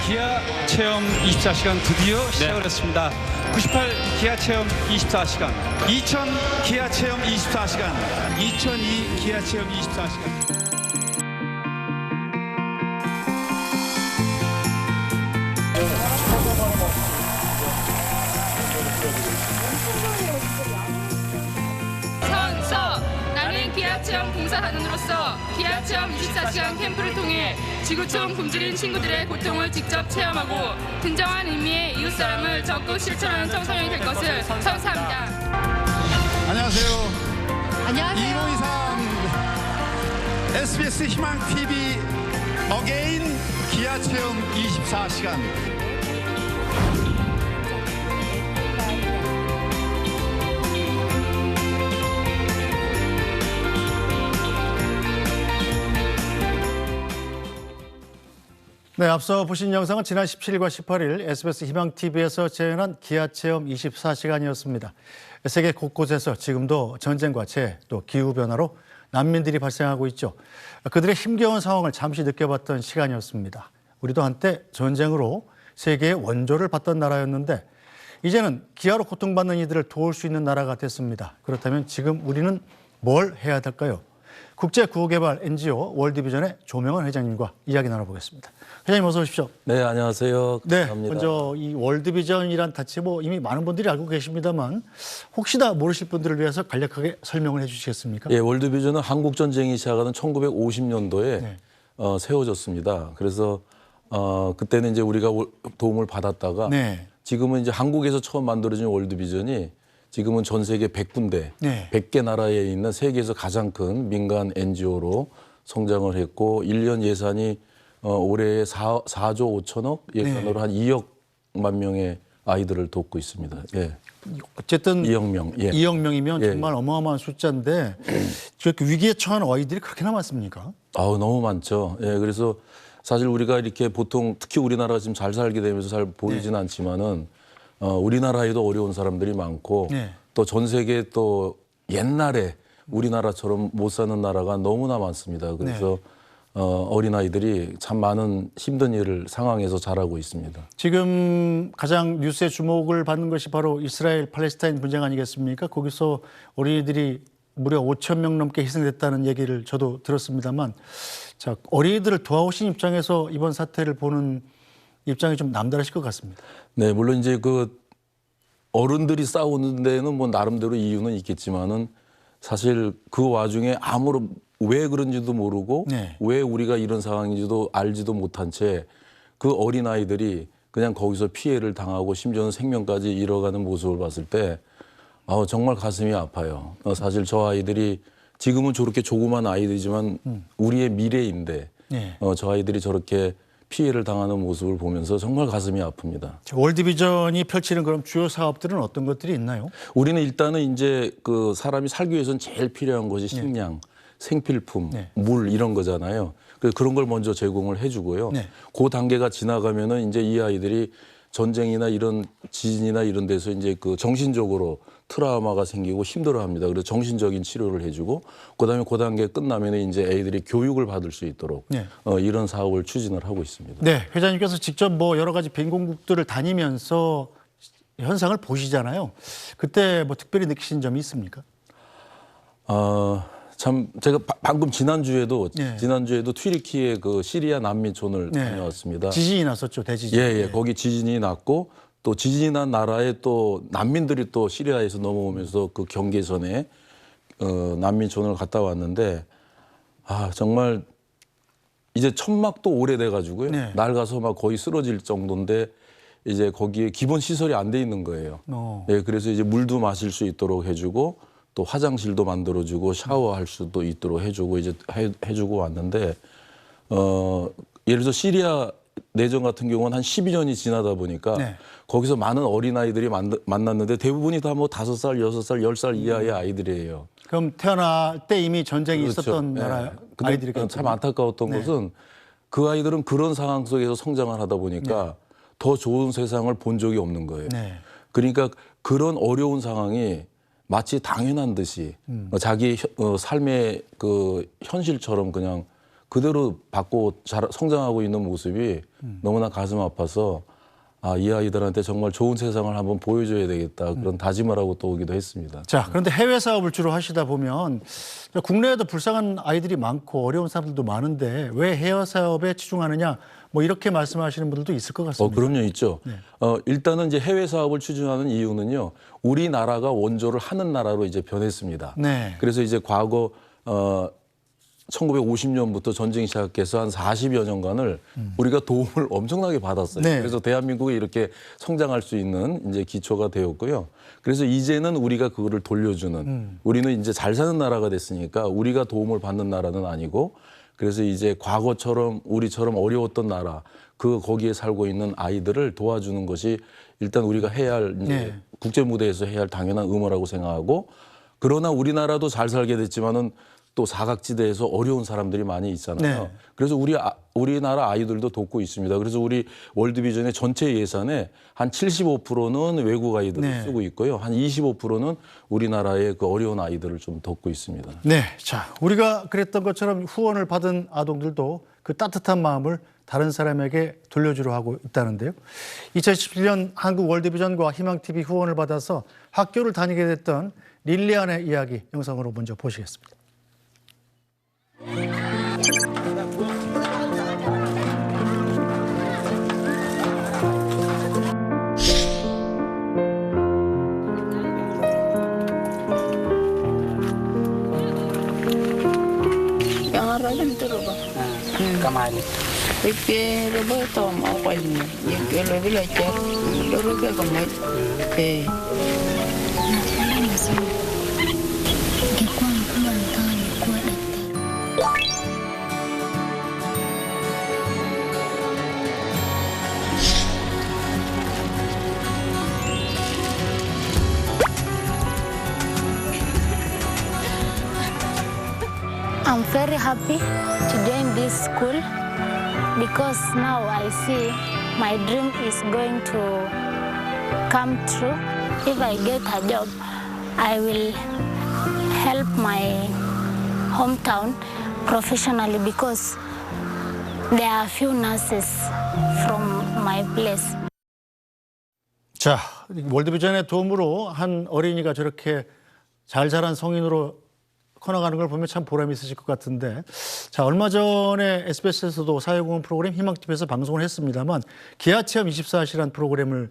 기아 체험 24시간 드디어 시작을 했습니다. 98 기아 체험 24시간, 2000 기아 체험 24시간, 2002 기아 체험 24시간. 나는 기아체험 봉사단원으로서 기아체험 24시간 캠프를 통해 지구촌 굶주린 친구들의 고통을 직접 체험하고 진정한 의미의 이웃사랑을 적극 실천하는 청소년이 될 것을 선사합니다. 안녕하세요. 안녕하세요. 2023 SBS 희망 TV 어게인 기아 체험 24시간. 네, 앞서 보신 영상은 지난 17일과 18일 SBS 희망TV에서 재현한 기아체험 24시간이었습니다. 세계 곳곳에서 지금도 전쟁과 재해 또 기후변화로 난민들이 발생하고 있죠. 그들의 힘겨운 상황을 잠시 느껴봤던 시간이었습니다. 우리도 한때 전쟁으로 세계의 원조를 받던 나라였는데 이제는 기아로 고통받는 이들을 도울 수 있는 나라가 됐습니다. 그렇다면 지금 우리는 뭘 해야 될까요? 국제구호개발 NGO 월드비전의 조명원 회장님과 이야기 나눠보겠습니다. 회장님 어서 오십시오. 네, 안녕하세요. 감사합니다. 네, 먼저 이 월드비전이란 단체 이미 많은 분들이 알고 계십니다만 혹시나 모르실 분들을 위해서 간략하게 설명을 해주시겠습니까? 예, 월드비전은 한국 전쟁이 시작하던 1950년도에 세워졌습니다. 그래서 그때는 이제 우리가 도움을 받았다가 지금은 이제 한국에서 처음 만들어진 월드비전이 지금은 전 세계 100군데, 100개 나라에 있는 세계에서 가장 큰 민간 NGO로 성장을 했고 1년 예산이 올해 4조 5천억 예산으로 한 2억만 명의 아이들을 돕고 있습니다. 예. 어쨌든 2억 명. 예. 2억 명이면 정말 어마어마한 숫자인데 저렇게 위기에 처한 아이들이 그렇게나 많습니까? 너무 많죠. 예, 그래서 사실 우리가 이렇게 보통 특히 우리나라가 지금 잘 살게 되면서 잘 보이진 않지만은 우리나라에도 어려운 사람들이 많고 또 전 세계 또 옛날에 우리나라처럼 못 사는 나라가 너무나 많습니다. 그래서 어린아이들이 참 많은 힘든 일을 상황에서 자라고 있습니다. 지금 가장 뉴스의 주목을 받는 것이 바로 이스라엘 팔레스타인 분쟁 아니겠습니까? 거기서 어린이들이 무려 5천 명 넘게 희생됐다는 얘기를 저도 들었습니다만 자, 어린이들을 도와오신 입장에서 이번 사태를 보는 입장이 좀 남다르실 것 같습니다. 네, 물론 이제 그 어른들이 싸우는 데는 뭐 나름대로 이유는 있겠지만은 사실 그 와중에 아무런 왜 그런지도 모르고 왜 우리가 이런 상황인지도 알지도 못한 채 그 어린아이들이 그냥 거기서 피해를 당하고 심지어는 생명까지 잃어가는 모습을 봤을 때 정말 가슴이 아파요. 사실 저 아이들이 지금은 저렇게 조그만 아이들이지만 우리의 미래인데 저 아이들이 저렇게 피해를 당하는 모습을 보면서 정말 가슴이 아픕니다. 월드비전이 펼치는 그럼 주요 사업들은 어떤 것들이 있나요? 우리는 일단은 이제 그 사람이 살기 위해서는 제일 필요한 것이 식량, 생필품, 물 이런 거잖아요. 그래서 그런 걸 먼저 제공을 해주고요. 그 단계가 지나가면은 이제 이 아이들이 전쟁이나 이런 지진이나 이런 데서 이제 그 정신적으로 트라우마가 생기고 힘들어합니다. 그래서 정신적인 치료를 해주고 그다음에 그 단계 끝나면 이제 애들이 교육을 받을 수 있도록 이런 사업을 추진을 하고 있습니다. 네, 회장님께서 직접 뭐 여러 가지 빈곤국들을 다니면서 현상을 보시잖아요. 그때 뭐 특별히 느끼신 점이 있습니까? 참 제가 방금 지난주에도 튀르키예 그 시리아 난민촌을 다녀왔습니다. 지진이 났었죠, 대지진. 예, 거기 지진이 났고 또 지진이 난 나라에 또 난민들이 또 시리아에서 넘어오면서 그 경계선에 난민촌을 갔다 왔는데 정말 이제 천막도 오래돼 가지고요. 낡아서 막 거의 쓰러질 정도인데 이제 거기에 기본 시설이 안 돼 있는 거예요. 그래서 이제 물도 마실 수 있도록 해주고 또 화장실도 만들어주고 샤워할 수도 있도록 해주고 이제 해주고 왔는데 예를 들어서 시리아 내전 같은 경우는 한 12년이 지나다 보니까 거기서 많은 어린아이들이 만났는데 대부분이 다 뭐 5살, 6살, 10살 이하의 아이들이에요. 그럼 태어날 때 이미 전쟁이 있었던 나라 아이들이겠죠. 참 안타까웠던 것은 그 아이들은 그런 상황 속에서 성장을 하다 보니까 더 좋은 세상을 본 적이 없는 거예요. 그러니까 그런 어려운 상황이 마치 당연한 듯이 자기 삶의 그 현실처럼 그냥 그대로 받고 성장하고 있는 모습이 너무나 가슴 아파서 아, 이 아이들한테 정말 좋은 세상을 한번 보여줘야 되겠다 그런 다짐을 하고 또 오기도 했습니다. 자, 그런데 해외 사업을 주로 하시다 보면 국내에도 불쌍한 아이들이 많고 어려운 사람들도 많은데 왜 해외 사업에 치중하느냐 뭐 이렇게 말씀하시는 분들도 있을 것 같습니다. 그럼요, 있죠. 네. 일단은 이제 해외 사업을 추진하는 이유는요, 우리나라가 원조를 하는 나라로 이제 변했습니다. 네. 그래서 이제 과거 1950년부터 전쟁이 시작해서 한 40여 년간을 우리가 도움을 엄청나게 받았어요. 네. 그래서 대한민국이 이렇게 성장할 수 있는 이제 기초가 되었고요. 그래서 이제는 우리가 그거를 돌려주는 우리는 이제 잘 사는 나라가 됐으니까 우리가 도움을 받는 나라는 아니고 그래서 이제 과거처럼 우리처럼 어려웠던 나라 거기에 살고 있는 아이들을 도와주는 것이 일단 우리가 해야 할 이제 네. 국제 무대에서 해야 할 당연한 의무라고 생각하고 그러나 우리나라도 잘 살게 됐지만은 또 사각지대에서 어려운 사람들이 많이 있잖아요. 네. 그래서 우리나라 아이들도 돕고 있습니다. 그래서 우리 월드비전의 전체 예산의 한 75%는 외국 아이들을 네. 쓰고 있고요. 한 25%는 우리나라의 그 어려운 아이들을 좀 돕고 있습니다. 네, 자, 우리가 그랬던 것처럼 후원을 받은 아동들도 그 따뜻한 마음을 다른 사람에게 돌려주려 하고 있다는데요. 2017년 한국 월드비전과 희망TV 후원을 받아서 학교를 다니게 됐던 릴리안의 이야기 영상으로 먼저 보시겠습니다. Yang ralam terus. Kemana? Pipi reba tau mau kau ini. Yang kalau bila cek, loro ke kemana? Ningekuwa mkubwa nikawa nikuwa daktari. I'm very happy to join this school because now I see my dream is going to come true. If I get a job, I will help my hometown professionally because there are few nurses from my place. 자, 월드비전의 도움으로 한 어린이가 저렇게 잘 자란 성인으로 커나가는 걸 보면 참 보람이 있으실 것 같은데, 자, 얼마 전에 SBS에서도 사회공헌 프로그램 희망TV에서 방송을 했습니다만 기아체험 24시라는 프로그램을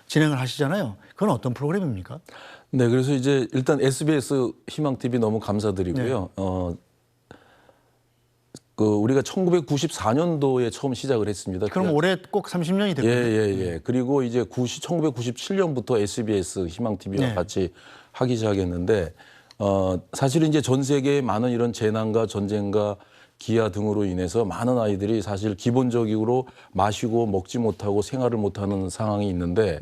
진행을 하시잖아요. 그건 어떤 프로그램입니까? 네, 그래서 이제 일단 SBS 희망TV 너무 감사드리고요. 네. 우리가 1994년도에 처음 시작을 했습니다. 그럼 올해 꼭 30년이 됐군요. 예. 그리고 이제 1997년부터 SBS 희망TV와 네. 같이 하기 시작했는데, 사실은 이제 전 세계의 많은 이런 재난과 전쟁과 기아 등으로 인해서 많은 아이들이 사실 기본적으로 마시고 먹지 못하고 생활을 못하는 상황이 있는데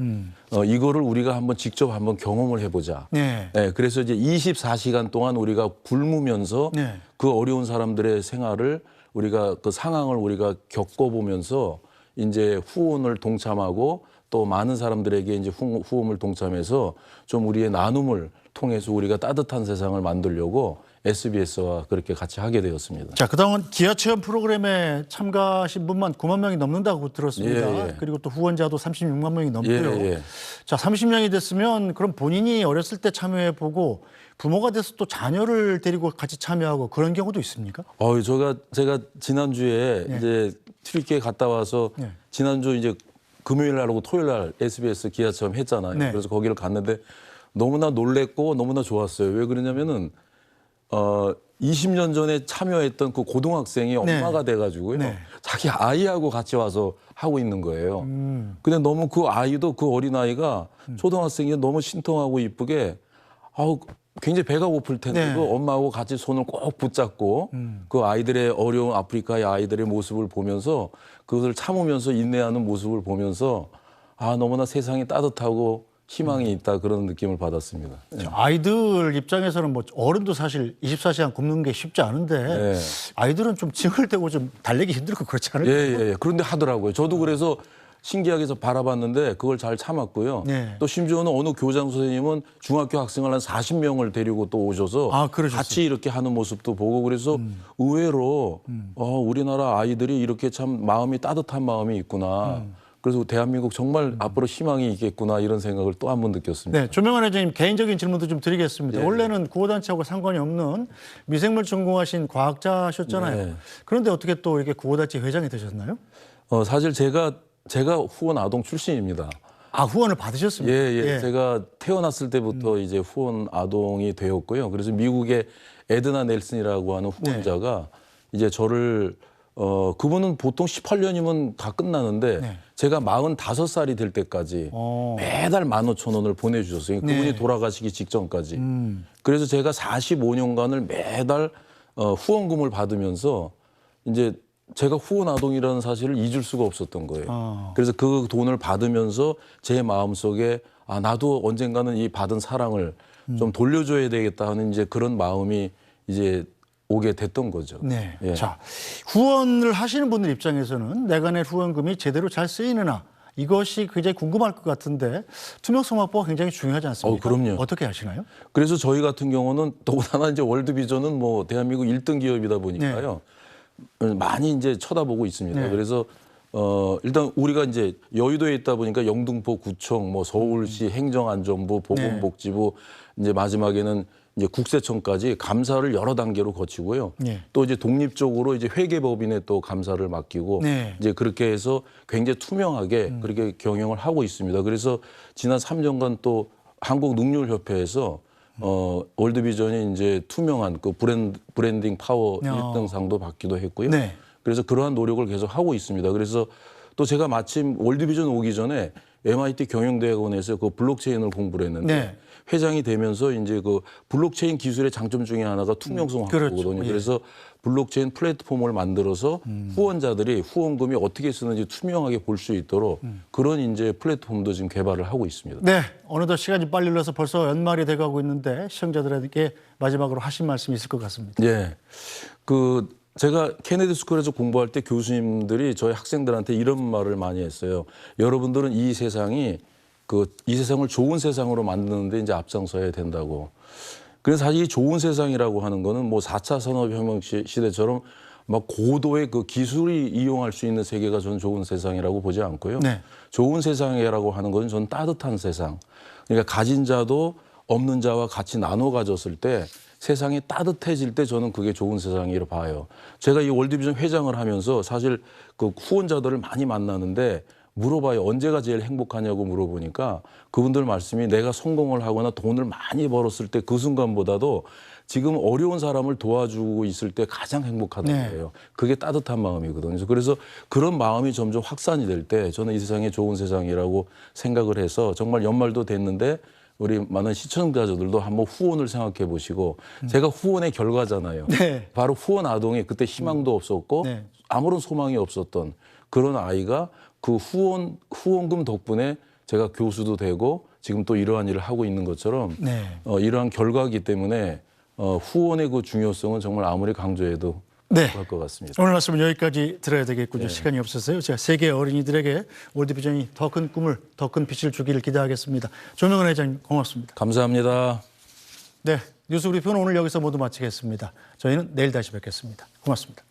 이거를 우리가 직접 한번 경험을 해보자. 네. 네, 그래서 이제 24시간 동안 우리가 굶으면서 네. 그 어려운 사람들의 생활을 우리가 그 상황을 우리가 겪어보면서 이제 후원을 동참하고 또 많은 사람들에게 이제 후원을 동참해서 좀 우리의 나눔을 통해서 우리가 따뜻한 세상을 만들려고 SBS와 그렇게 같이 하게 되었습니다. 자, 그동안 기아체험 프로그램에 참가하신 분만 9만 명이 넘는다고 들었습니다. 예. 그리고 또 후원자도 36만 명이 넘고요. 예. 자, 30년이 됐으면 그럼 본인이 어렸을 때 참여해보고 부모가 돼서 또 자녀를 데리고 같이 참여하고 그런 경우도 있습니까? 제가 지난주에 예. 이제 튀르키예 갔다 와서 예. 지난주 이제 금요일 날하고 토요일 날 SBS 기아체험 했잖아요. 네. 그래서 거기를 갔는데 너무나 놀랬고 너무나 좋았어요. 왜 그러냐면은 20년 전에 참여했던 그 고등학생이 엄마가 돼가지고요. 네. 자기 아이하고 같이 와서 하고 있는 거예요. 근데 너무 그 아이도 그 어린아이가 초등학생이 너무 신통하고 이쁘게 굉장히 배가 고플 텐데도 네. 엄마하고 같이 손을 꼭 붙잡고 그 아이들의 어려운 아프리카의 아이들의 모습을 보면서 그것을 참으면서 인내하는 모습을 보면서 너무나 세상이 따뜻하고 희망이 있다 그런 느낌을 받았습니다. 네. 아이들 입장에서는 뭐 어른도 사실 24시간 굶는 게 쉽지 않은데 네. 아이들은 좀 징글대고 좀 달래기 힘들고 그렇지 않을까요? 예. 그런데 하더라고요. 저도 그래서 신기하게 해서 바라봤는데 그걸 잘 참았고요. 네. 또 심지어는 어느 교장 선생님은 중학교 학생을 한 40명을 데리고 또 오셔서 같이 이렇게 하는 모습도 보고 그래서 의외로 우리나라 아이들이 이렇게 참 마음이 따뜻한 마음이 있구나. 그래서 대한민국 정말 앞으로 희망이 있겠구나 이런 생각을 또 한 번 느꼈습니다. 네, 조명환 회장님 개인적인 질문도 좀 드리겠습니다. 네. 원래는 구호단체하고 상관이 없는 미생물 전공하신 과학자셨잖아요. 네. 그런데 어떻게 또 이렇게 구호단체 회장이 되셨나요? 사실 제가 후원 아동 출신입니다. 아, 후원을 받으셨습니까? 예. 제가 태어났을 때부터 이제 후원 아동이 되었고요. 그래서 미국의 에드나 넬슨이라고 하는 후원자가 이제 저를 그분은 보통 18년이면 다 끝나는데 제가 45살이 될 때까지 매달 15,000원을 보내주셨어요. 그분이 돌아가시기 직전까지. 그래서 제가 45년간을 매달 후원금을 받으면서 이제 제가 후원 아동이라는 사실을 잊을 수가 없었던 거예요. 그래서 그 돈을 받으면서 제 마음속에 나도 언젠가는 이 받은 사랑을 좀 돌려줘야 되겠다 하는 이제 그런 마음이 이제 오게 됐던 거죠. 네. 예. 자, 후원을 하시는 분들 입장에서는 내가 낸 후원금이 제대로 잘 쓰이느냐 이것이 굉장히 궁금할 것 같은데 투명성 확보가 굉장히 중요하지 않습니까? 그럼요. 어떻게 하시나요? 그래서 저희 같은 경우는 더군다나 이제 월드비전은 뭐 대한민국 1등 기업이다 보니까요. 많이 이제 쳐다보고 있습니다. 네. 그래서 일단 우리가 이제 여의도에 있다 보니까 영등포 구청, 뭐 서울시 행정안전부, 보건복지부, 이제 마지막에는 이제 국세청까지 감사를 여러 단계로 거치고요. 또 이제 독립적으로 이제 회계법인에 또 감사를 맡기고 이제 그렇게 해서 굉장히 투명하게 그렇게 경영을 하고 있습니다. 그래서 지난 3년간 또 한국능률협회에서 월드비전이 이제 투명한 그 브랜딩 파워 1등상도 받기도 했고요. 그래서 그러한 노력을 계속 하고 있습니다. 그래서 또 제가 마침 월드비전 오기 전에 MIT 경영대학원에서 그 블록체인을 공부를 했는데 회장이 되면서 이제 그 블록체인 기술의 장점 중에 하나가 투명성 확보거든요. 그래서 블록체인 플랫폼을 만들어서 후원자들이 후원금이 어떻게 쓰는지 투명하게 볼 수 있도록 그런 이제 플랫폼도 지금 개발을 하고 있습니다. 네, 어느덧 시간이 빨리 흘러서 벌써 연말이 돼가고 있는데 시청자들에게 마지막으로 하신 말씀이 있을 것 같습니다. 예, 제가 케네디 스쿨에서 공부할 때 교수님들이 저희 학생들한테 이런 말을 많이 했어요. 여러분들은 이 세상을 좋은 세상으로 만드는데 이제 앞장서야 된다고. 그래서 사실 이 좋은 세상이라고 하는 거는 뭐 4차 산업혁명 시대처럼 막 고도의 그 기술이 이용할 수 있는 세계가 저는 좋은 세상이라고 보지 않고요. 좋은 세상이라고 하는 것은 저는 따뜻한 세상. 그러니까 가진 자도 없는 자와 같이 나눠 가졌을 때 세상이 따뜻해질 때 저는 그게 좋은 세상이라고 봐요. 제가 이 월드비전 회장을 하면서 사실 그 후원자들을 많이 만나는데 물어봐요. 언제가 제일 행복하냐고 물어보니까 그분들 말씀이 내가 성공을 하거나 돈을 많이 벌었을 때 그 순간보다도 지금 어려운 사람을 도와주고 있을 때 가장 행복하다는 거예요. 그게 따뜻한 마음이거든요. 그래서 그런 마음이 점점 확산이 될 때 저는 이 세상이 좋은 세상이라고 생각을 해서 정말 연말도 됐는데 우리 많은 시청자들도 한번 후원을 생각해 보시고 제가 후원의 결과잖아요. 바로 후원 아동이 그때 희망도 없었고 아무런 소망이 없었던 그런 아이가 그 후원금 덕분에 제가 교수도 되고 지금 또 이러한 일을 하고 있는 것처럼 이러한 결과이기 때문에 후원의 그 중요성은 정말 아무리 강조해도 부족할 것 같습니다. 오늘 말씀은 여기까지 들어야 되겠군요. 시간이 없어서요. 제가 세계 어린이들에게 월드비전이 더 큰 꿈을, 더 큰 빛을 주기를 기대하겠습니다. 조명환 회장님 고맙습니다. 감사합니다. 네, 뉴스 브리핑은 오늘 여기서 모두 마치겠습니다. 저희는 내일 다시 뵙겠습니다. 고맙습니다.